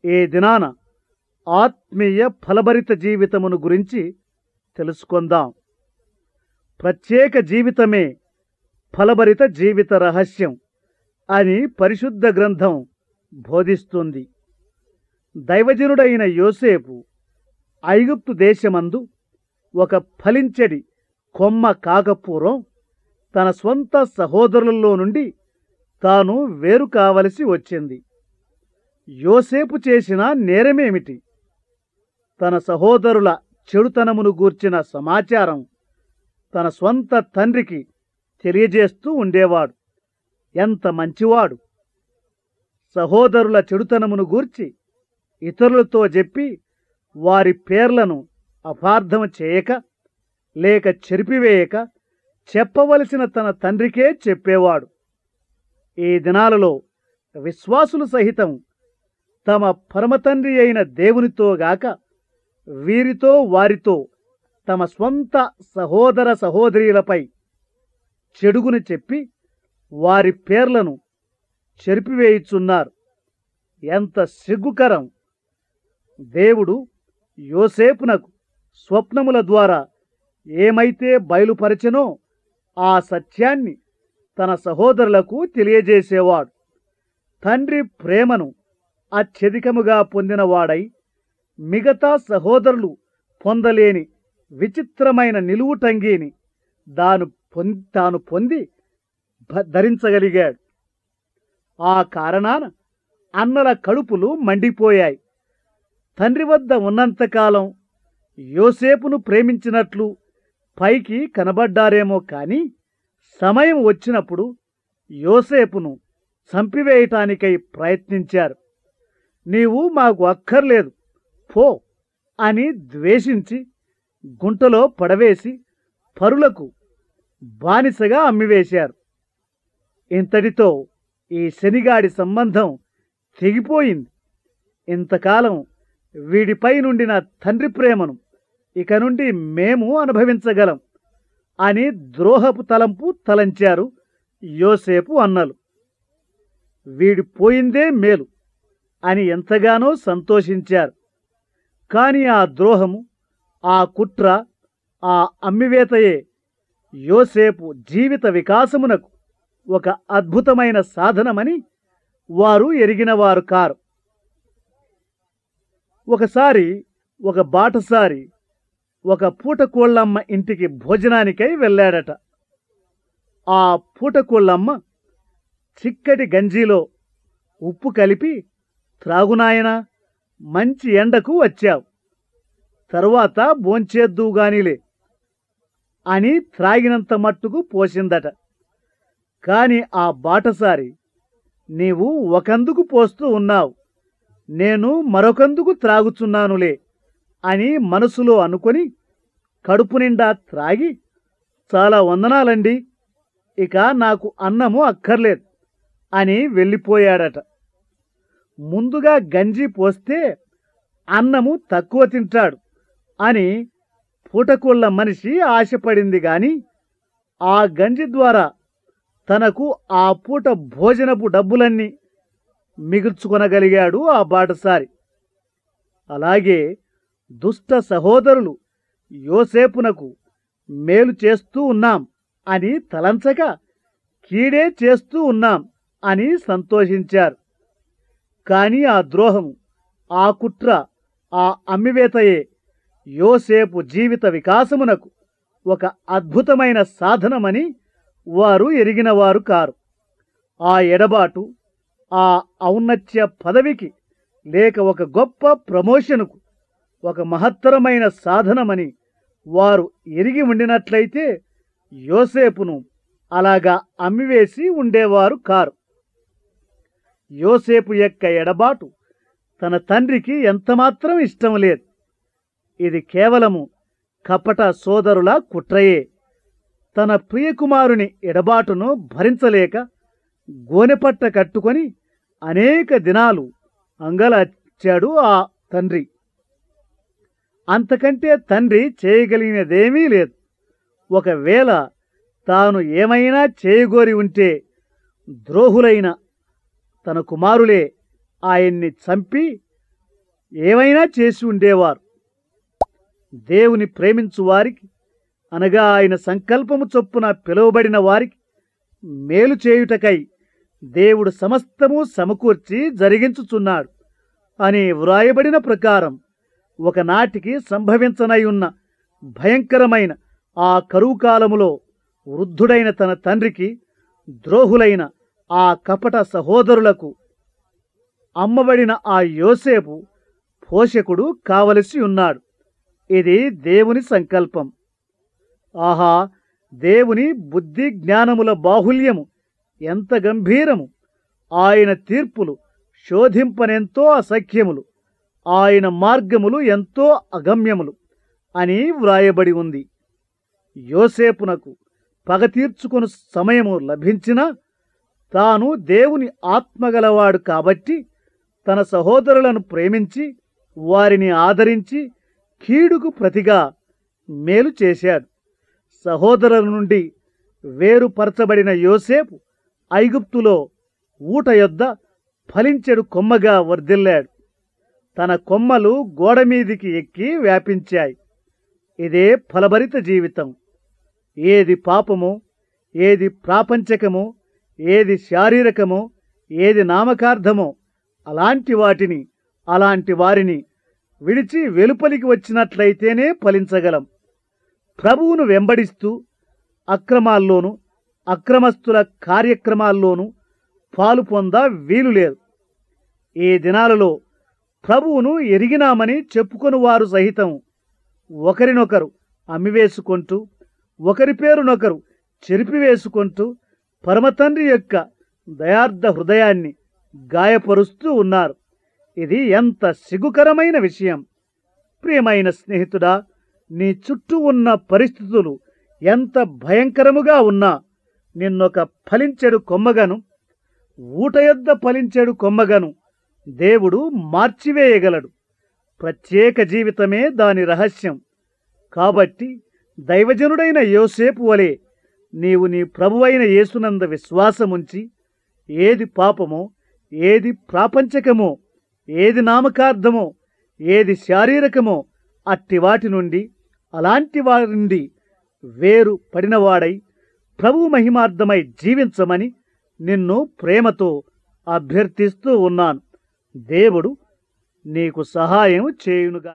ఈ దినాన ఆత్మీయ ఫలభరిత జీవితమును గురించి తెలుసుకుందాం. ప్రత్యేక జీవితమే ఫలభరిత జీవిత రహస్యం అని పరిశుద్ధ గ్రంథం బోధిస్తుంది. దైవజనుడైన యోసేపు ఐగుప్తు దేశమందు ఒక ఫలించడి కొమ్మ కాకపూర్వం తన స్వంత సహోదరులలో నుండి తాను వేరు కావలసి వచ్చింది. యోసేపు చేసిన నేరమేమిటి? తన సహోదరుల చెడుతనమును గూర్చిన సమాచారం తన స్వంత తండ్రికి తెలియజేస్తూ ఉండేవాడు. ఎంత మంచివాడు! సహోదరుల చెడుతనమును గూర్చి ఇతరులతో చెప్పి వారి పేర్లను అపార్థం చేయక లేక చెరిపివేయక చెప్పవలసిన తన తండ్రికే చెప్పేవాడు. ఈ దినాలలో విశ్వాసులు సహితం తమ పరమతండ్రి అయిన దేవునితో గాక వీరితో వారితో తమ స్వంత సహోదర సహోదరీలపై చెడుగుని చెప్పి వారి పేర్లను చెరిపివేయుచున్నారు. ఎంత సిగ్గుకరం! దేవుడు యోసేపునకు స్వప్నముల ద్వారా ఏమైతే బయలుపరచెనో ఆ సత్యాన్ని తన సహోదరులకు తెలియజేసేవాడు. తండ్రి ప్రేమను అత్యధికముగా పొందినవాడై మిగతా సహోదరులు పొందలేని విచిత్రమైన నిలువుటంగీని తాను పొంది ధరించగలిగాడు. ఆ కారణాన అన్నల కడుపులు మండిపోయాయి. తండ్రి వద్ద ఉన్నంతకాలం యోసేపును ప్రేమించినట్లు పైకి కనబడ్డారేమో కాని సమయం వచ్చినప్పుడు యోసేపును చంపివేయటానికై ప్రయత్నించారు. నీవు మాకు అక్కర్లేదు, పో అని ద్వేషించి గుంటలో పడవేసి పరులకు బానిసగా అమ్మివేశారు. ఇంతటితో ఈ శనిగాడి సంబంధం తెగిపోయింది. ఇంతకాలం వీడిపై నుండిన తండ్రి ప్రేమను ఇక నుండి మేము అనుభవించగలం అని ద్రోహపు తలంపు తలంచారు యోసేపు అన్నలు. వీడి పోయిందే మేలు అని ఎంతగానో సంతోషించారు. కాని ఆ ద్రోహము, ఆ కుట్ర, ఆ అమ్మివేతయే యోసేపు జీవిత వికాసమునకు ఒక అద్భుతమైన సాధనమని వారు ఎరిగినవారు కారు. ఒకసారి ఒక బాటసారి ఒక పూటకోళ్ళమ్మ ఇంటికి భోజనానికై వెళ్ళాడట. ఆ పూటకోళ్ళమ్మ చిక్కటి గంజీలో ఉప్పు కలిపి, త్రాగునాయనా, మంచి ఎండకు వచ్చావు, తరువాత భోంచేద్దువుగానిలే అని త్రాగినంత మట్టుకు పోసిందట. కాని ఆ బాటసారి, నీవు ఒకందుకు పోస్తూ ఉన్నావు, నేను మరొకందుకు త్రాగుచున్నానులే అని మనసులో అనుకొని కడుపు నిండా త్రాగి, చాలా వందనాలండి, ఇక నాకు అన్నము అక్కర్లేదు అని వెళ్ళిపోయాడట. ముందుగా గంజి పోస్తే అన్నము తక్కువ తింటాడు అని పూటకోళ్ళ మనిషి ఆశపడింది గాని ఆ గంజి ద్వారా తనకు ఆ పూట భోజనపు డబ్బులన్నీ మిగుల్చుకొనగలిగాడు ఆ బాటసారి. అలాగే దుష్ట సహోదరులు యోసేపునకు మేలు చేస్తూ ఉన్నాం అని తలంచక కీడే చేస్తూ ఉన్నాం అని సంతోషించారు. కాని ఆ ద్రోహము, ఆ కుట్ర, ఆ అమ్మివేతయే యోసేపు జీవిత వికాసమునకు ఒక అద్భుతమైన సాధనమని వారు ఎరిగినవారు కారు. ఆ ఎడబాటు ఆ ఔన్నత్య పదవికి లేక ఒక గొప్ప ప్రమోషనుకు ఒక మహత్తరమైన సాధనమని వారు ఎరిగి ఉండినట్లయితే యోసేపును అలాగా అమ్మివేసి ఉండేవారు కారు. యోసేపు యొక్క ఎడబాటు తన తండ్రికి ఎంతమాత్రం ఇష్టం లేదు. ఇది కేవలము కపట సోదరుల కుట్రయే. తన ప్రియకుమారుని ఎడబాటును భరించలేక గోనెపట్ట కట్టుకొని అనేక దినాలు అంగలార్చాడు ఆ తండ్రి. అంతకంటే తండ్రి చేయగలిగినదేమీ లేదు. ఒకవేళ తాను ఏమైనా చేయగోరి ఉంటే ద్రోహులైన తన కుమారులే ఆయన్ని చంపి ఏమైనా చేసి ఉండేవారు. దేవుని ప్రేమించు వారికి, అనగా ఆయన సంకల్పము చొప్పున పిలువబడిన వారికి మేలు చేయుటకై దేవుడు సమస్తము సమకూర్చి జరిగించుచున్నాడు అని వ్రాయబడిన ప్రకారం ఒకనాటికి సంభవించనై ఉన్న భయంకరమైన ఆ కరువు కాలములో వృద్ధుడైన తన తండ్రికి ద్రోహులైన ఆ కపట సహోదరులకు అమ్మబడిన ఆ యోసేపు పోషకుడు కావలసి ఉన్నాడు. ఇది దేవుని సంకల్పం. ఆహా, దేవుని బుద్ధి జ్ఞానముల బాహుల్యము ఎంత గంభీరము! ఆయన తీర్పులు శోధింపనెంతో అసఖ్యములు, ఆయన మార్గములు ఎంతో అగమ్యములు అని వ్రాయబడి ఉంది. యోసేపునకు పగ తీర్చుకొను సమయము లభించినా తాను దేవుని ఆత్మగలవాడు కాబట్టి తన సహోదరులను ప్రేమించి వారిని ఆదరించి కీడుకు ప్రతిగా మేలు చేశాడు. సహోదరుల నుండి వేరుపరచబడిన యోసేపు ఐగుప్తులో ఊట యొద్ద ఫలించెడు కొమ్మగా వర్ధిల్లాడు. తన కొమ్మలు గోడమీదికి ఎక్కి వ్యాపించాయి. ఇదే ఫలభరిత జీవితం. ఏది పాపమో, ఏది ప్రాపంచకమో, ఏది శారీరకమో, ఏది నామకార్థమో అలాంటి వాటిని, అలాంటి వారిని విడిచి వెలుపలికి వచ్చినట్లయితేనే ఫలించగలం. ప్రభువును వెంబడిస్తూ అక్రమాల్లోనూ అక్రమస్తుల కార్యక్రమాల్లోనూ పాలు పొంద వీలు లేదు. ఈ దినాలలో ప్రభువును ఎరిగినామని చెప్పుకొని వారు సహితం ఒకరినొకరు అమ్మివేసుకుంటూ, ఒకరి పేరునొకరు చెరిపివేసుకుంటూ పరమతండ్రి యొక్క దయార్థ హృదయాన్ని గాయపరుస్తూ ఉన్నారు. ఇది ఎంత సిగ్గుకరమైన విషయం! ప్రియమైన స్నేహితుడా, నీ చుట్టూ ఉన్న పరిస్థితులు ఎంత భయంకరముగా ఉన్నా నిన్నొక ఫలించెడు కొమ్మగను, ఊట యొద్ద ఫలించెడు కొమ్మగను దేవుడు మార్చివేయగలడు. ప్రత్యేక జీవితమే దాని రహస్యం. కాబట్టి దైవజనుడైన యోసేపు వలె నీవు నీ ప్రభువైన యేసునందు విశ్వాసముంచి ఏది పాపమో, ఏది ప్రాపంచకమో, ఏది నామకార్థమో, ఏది శారీరకమో అట్టి వాటి నుండి, అలాంటి వారి నుండి వేరు పడినవాడై ప్రభు మహిమార్థమై జీవించమని నిన్ను ప్రేమతో అభ్యర్థిస్తూ ఉన్నాను. దేవుడు నీకు సహాయం చేయునుగా.